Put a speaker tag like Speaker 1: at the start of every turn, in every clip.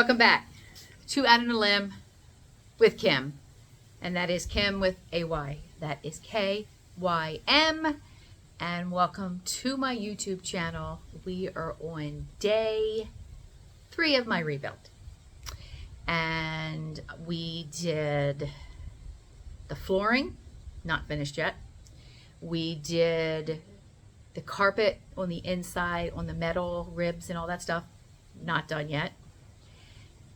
Speaker 1: Welcome back to Out on a Limb with Kim, and that is Kim with a Y. That is K-Y-M, and welcome to my YouTube channel. We are on day 3 of my rebuild, and we did the flooring, not finished yet. We did the carpet on the inside, on the metal ribs and all that stuff, not done yet.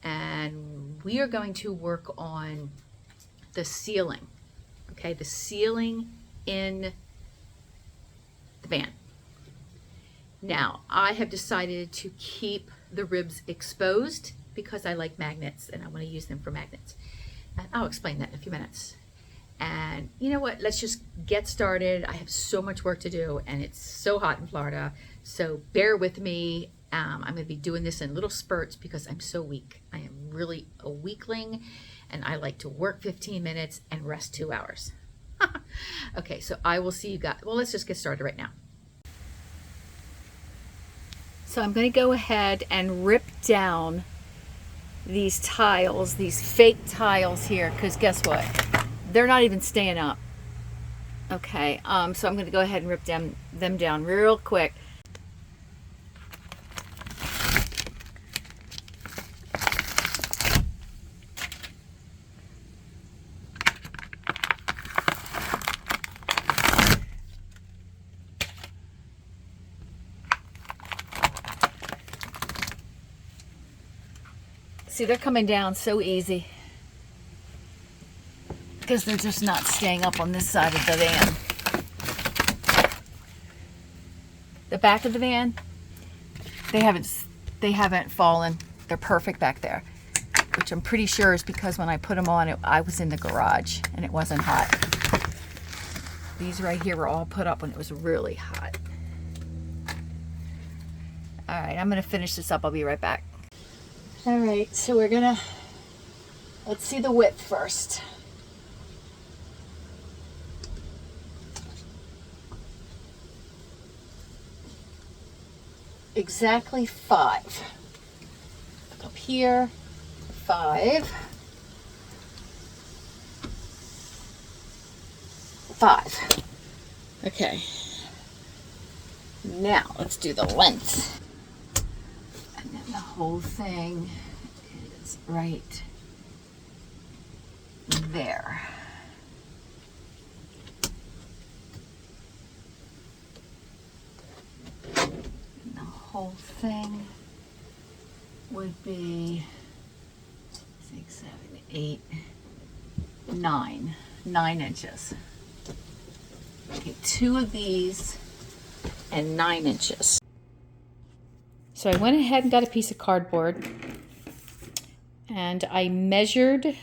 Speaker 1: And we are going to work on the ceiling, okay? The ceiling in the van. Now, I have decided to keep the ribs exposed because I like magnets and I want to use them for magnets. And I'll explain that in a few minutes. And you know what? Let's just get started. I have so much work to do and it's so hot in Florida. So bear with me. I'm going to be doing this in little spurts because I'm so weak. I am really a weakling and I like to work 15 minutes and rest 2 hours. Okay, so I will see you guys. Well, let's just get started right now. So I'm going to go ahead and rip down these tiles, these fake tiles here, because guess what? They're not even staying up. Okay, so I'm going to go ahead and rip them down real quick. See, they're coming down so easy because they're just not staying up on this side of the van. The back of the van, they haven't fallen. They're perfect back there, which I'm pretty sure is because when I put them on, I was in the garage and it wasn't hot. These right here were all put up when it was really hot. All right, I'm gonna finish this up. I'll be right back. All right, so let's see the width first. Exactly 5. Up here, 5. 5. Okay. Now let's do the length. And then the whole thing is right there. Whole thing would be 6, 7, 8, 9 inches. Okay, 2 of these and 9 inches. So I went ahead and got a piece of cardboard and I measured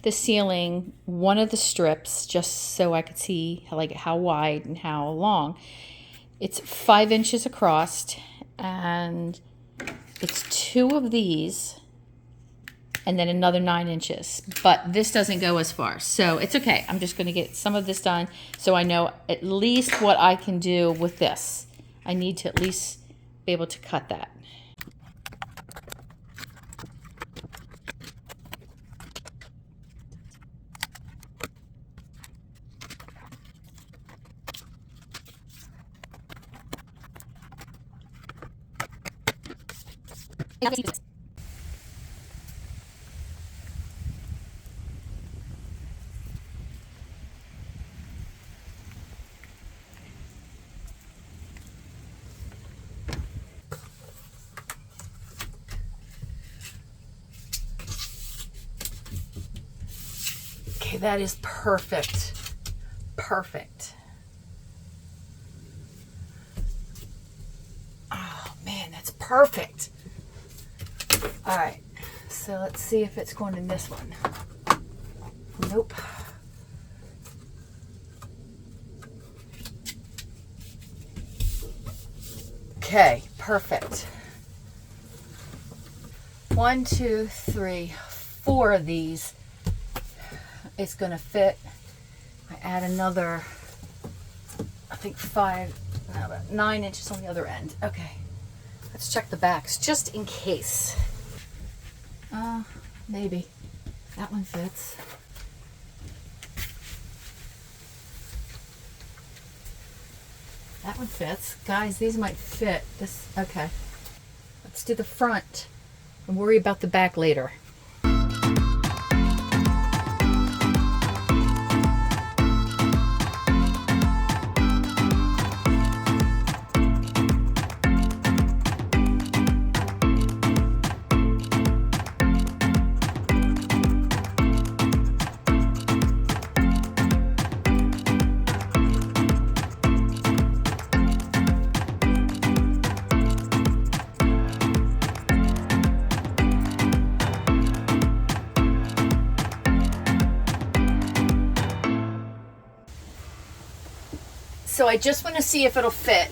Speaker 1: the ceiling, one of the strips, just so I could see how wide and how long. It's 5 inches across, and it's 2 of these, and then another 9 inches. But this doesn't go as far, so it's okay. I'm just going to get some of this done so I know at least what I can do with this. I need to at least be able to cut that. Okay, that is perfect. Perfect. Oh man, that's perfect. All right, so let's see if it's going in this one. Nope. Okay, perfect. 1, 2, 3, 4 of these. It's gonna fit. I add another, I think 9 inches on the other end. Okay, let's check the backs just in case. Maybe. That one fits. That one fits. Guys, these might fit. This, okay. Let's do the front and worry about the back later. So I just want to see if it'll fit.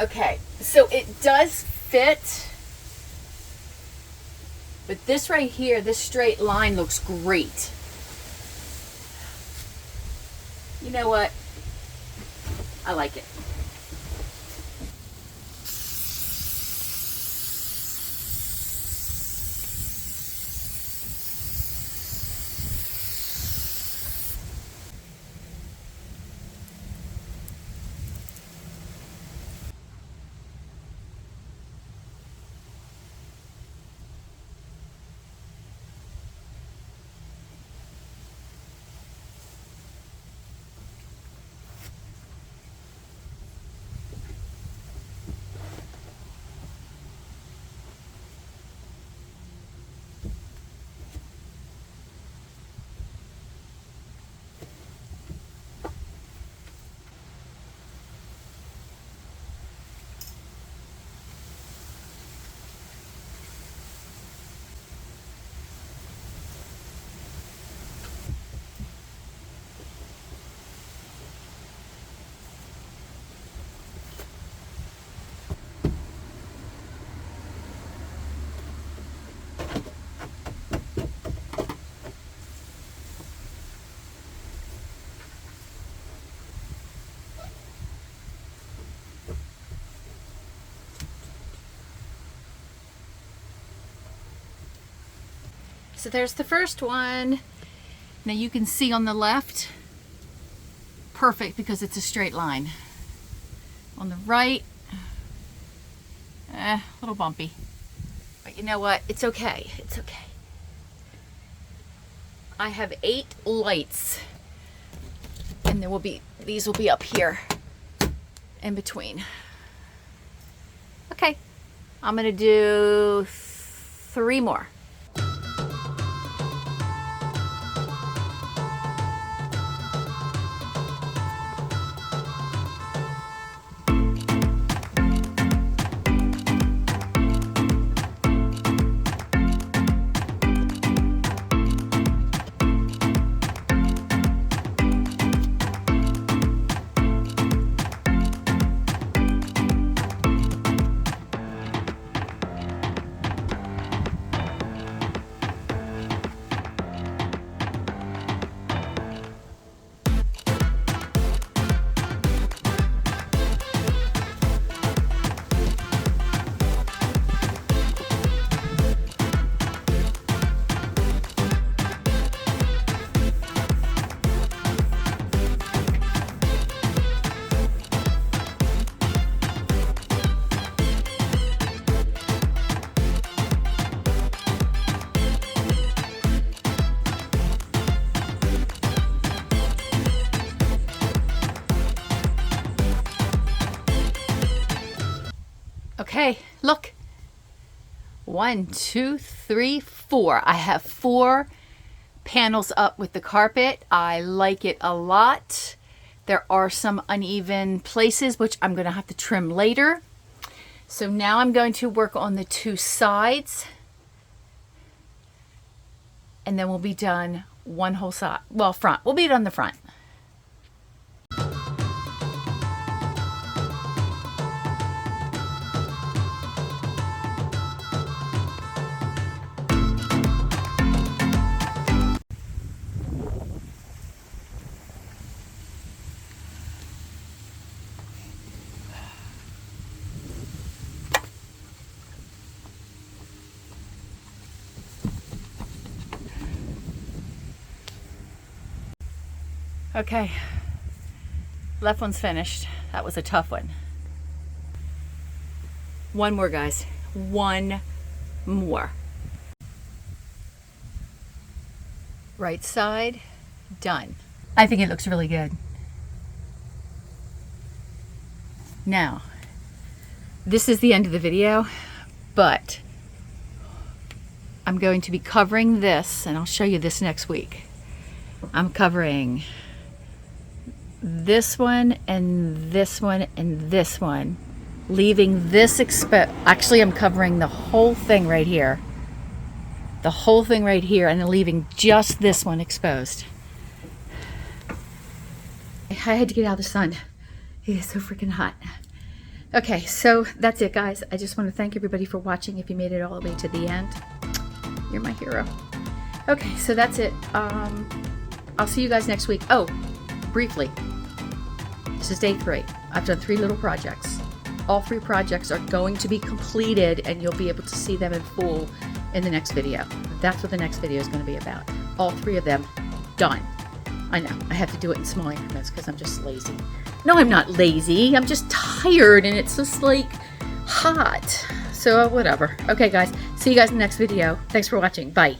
Speaker 1: Okay, so it does fit, but this right here, this straight line looks great. You know what? I like it. So there's the first one. Now you can see on the left, perfect because it's a straight line. On the right, a little bumpy. But you know what? It's okay. It's okay. I have 8 lights, and there will be, these will be up here in between. Okay, I'm gonna do 3 more. Okay, look. 1, 2, 3, 4. I have 4 panels up with the carpet. I like it a lot. There are some uneven places, which I'm going to have to trim later. So now I'm going to work on the 2 sides. And then we'll be done one whole side. Well, front. We'll be done the front. Okay, left one's finished. That was a tough one. One more, guys. One more. Right side, done. I think it looks really good. Now, this is the end of the video, but I'm going to be covering this, and I'll show you this next week. I'm covering this one and this one and this one, leaving this exposed. Actually, I'm covering the whole thing right here. The whole thing right here, and then leaving just this one exposed. I had to get out of the sun. It is so freaking hot. Okay, so that's it, guys. I just want to thank everybody for watching. If you made it all the way to the end, you're my hero. Okay, so that's it. I'll see you guys next week. Oh, briefly, this is day 3. I've done 3 little projects. All 3 projects are going to be completed, and you'll be able to see them in full in the next video. That's what the next video is going to be about. All 3 of them done. I know, I have to do it in small increments because I'm just lazy. No, I'm not lazy. I'm just tired, and it's just like hot. So whatever. Okay, guys. See you guys in the next video. Thanks for watching. Bye.